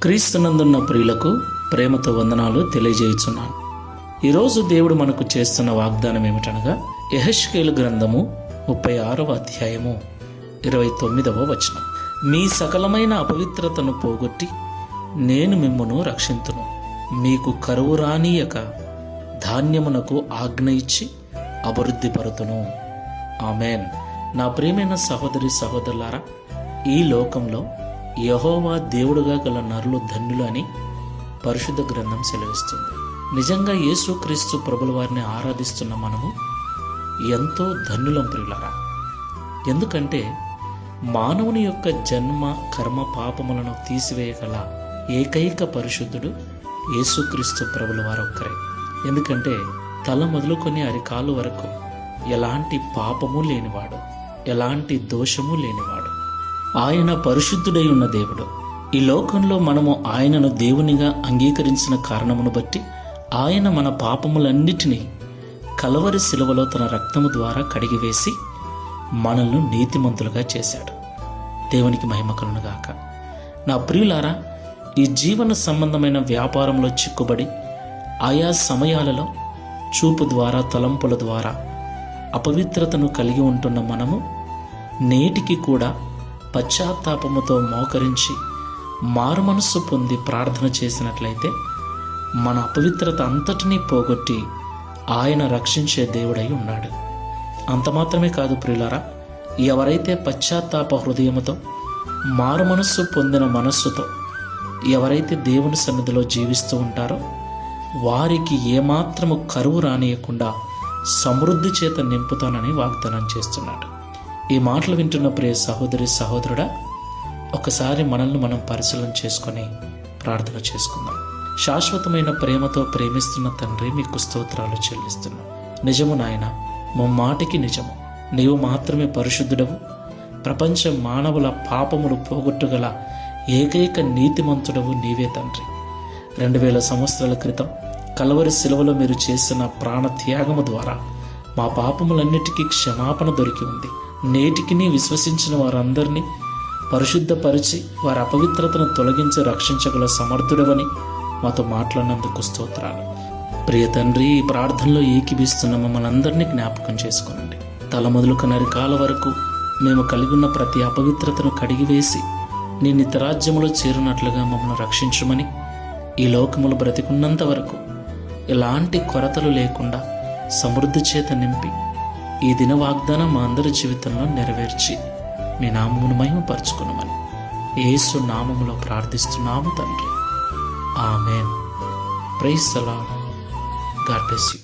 క్రీస్తునందున్న ప్రియులకు ప్రేమతో వందనాలు తెలియజేయుచున్నాను. ఈరోజు దేవుడు మనకు చేస్తున్న వాగ్దానం ఏమిటనగా యెహెజ్కేలు గ్రంథము 36వ అధ్యాయము 29వ వచనం. మీ సకలమైన అపవిత్రతను పోగొట్టి నేను మిమ్మును రక్షింతును, మీకు కరువు రానీయక ధాన్యమునకు ఆజ్ఞ ఇచ్చి అభివృద్ధి పరుతును. ఆమెన్. నా ప్రియమైన సహోదరి సహోదరులారా, ఈ లోకంలో యెహోవా దేవుడుగా గల నరులు ధన్యులు అని పరిశుద్ధ గ్రంథం సెలవిస్తుంది. నిజంగా యేసుక్రీస్తు ప్రభుల వారిని ఆరాధిస్తున్న మనము ఎంతో ధన్యులం ప్రియులారా. ఎందుకంటే మానవుని యొక్క జన్మ కర్మ పాపములను తీసివేయగల ఏకైక పరిశుద్ధుడు యేసుక్రీస్తు ప్రభుల వారు ఒక్కరే. ఎందుకంటే తల మొదలుకొని అరికాలు వరకు ఎలాంటి పాపము లేనివాడు, ఎలాంటి దోషము లేనివాడు. ఆయన పరిశుద్ధుడై ఉన్న దేవుడు. ఈ లోకంలో మనము ఆయనను దేవునిగా అంగీకరించిన కారణమును బట్టి ఆయన మన పాపములన్నిటినీ కలవరి శిలువలో తన రక్తము ద్వారా కడిగివేసి మనల్ని నీతిమంతులుగా చేశాడు. దేవునికి మహిమ కలుగునుగాక. నా ప్రియులారా, ఈ జీవన సంబంధమైన వ్యాపారంలో చిక్కుబడి ఆయా సమయాలలో చూపు ద్వారా తలంపుల ద్వారా అపవిత్రతను కలిగి ఉంటున్న మనము నేటికి కూడా పశ్చాత్తాపముతో మోకరించి మారుమనస్సు పొంది ప్రార్థన చేసినట్లయితే మన అపవిత్రత అంతటినీ పోగొట్టి ఆయన రక్షించే దేవుడై ఉన్నాడు. అంత మాత్రమే కాదు ప్రియులారా, ఎవరైతే పశ్చాత్తాప హృదయముతో మారుమనస్సు పొందిన మనస్సుతో ఎవరైతే దేవుని సన్నిధిలో జీవిస్తూ ఉంటారో వారికి ఏమాత్రము కరువు రానియకుండా సమృద్ధి చేత నింపుతానని వాగ్దానం చేస్తున్నాడు. ఈ మాటలు వింటున్న ప్రియ సహోదరి సహోదరుడా, ఒకసారి మనల్ని మనం పరిశీలన చేసుకొని ప్రార్థన చేసుకుందాం. శాశ్వతమైన ప్రేమతో ప్రేమిస్తున్న తండ్రి, మీకు స్తోత్రాలు చెల్లిస్తున్నాం. నిజము నాయన, మాటికి నిజము, నీవు మాత్రమే పరిశుద్ధుడవు, ప్రపంచ మానవుల పాపములు పోగొట్టుగల ఏకైక నీతిమంతుడవు నీవే తండ్రి. 2000 సంవత్సరాల క్రితం కలవరి శిలువలో మీరు చేసిన ప్రాణ త్యాగము ద్వారా మా పాపములన్నిటికీ క్షమాపణ దొరికి ఉంది. నేటికి నీ విశ్వసించిన వారందరినీ పరిశుద్ధపరిచి వారి అపవిత్రతను తొలగించి రక్షించగల సమర్థుడవని మాతో మాట్లాడినందుకు స్తోత్రాలు. ప్రియ తండ్రి, ఈ ప్రార్థనలో ఏకీభిస్తున్న మమ్మల్ని అందరినీ జ్ఞాపకం చేసుకోనండి. తల మొదలుక నరికాల వరకు మేము కలిగి ఉన్న ప్రతి అపవిత్రతను కడిగివేసి నీ నిత్యరాజ్యములో చేరినట్లుగా మమ్మల్ని రక్షించమని, ఈ లోకములు బ్రతికున్నంత వరకు ఎలాంటి కొరతలు లేకుండా సమృద్ధి చేత నింపి ఈ దిన వాగ్దానం మా అందరి జీవితంలో నెరవేర్చి మీ నామమును మహిమపరచుకునమని యేసు నామములో ప్రార్థిస్తున్నాము తండ్రి. Amen. Praise the lord. God bless you.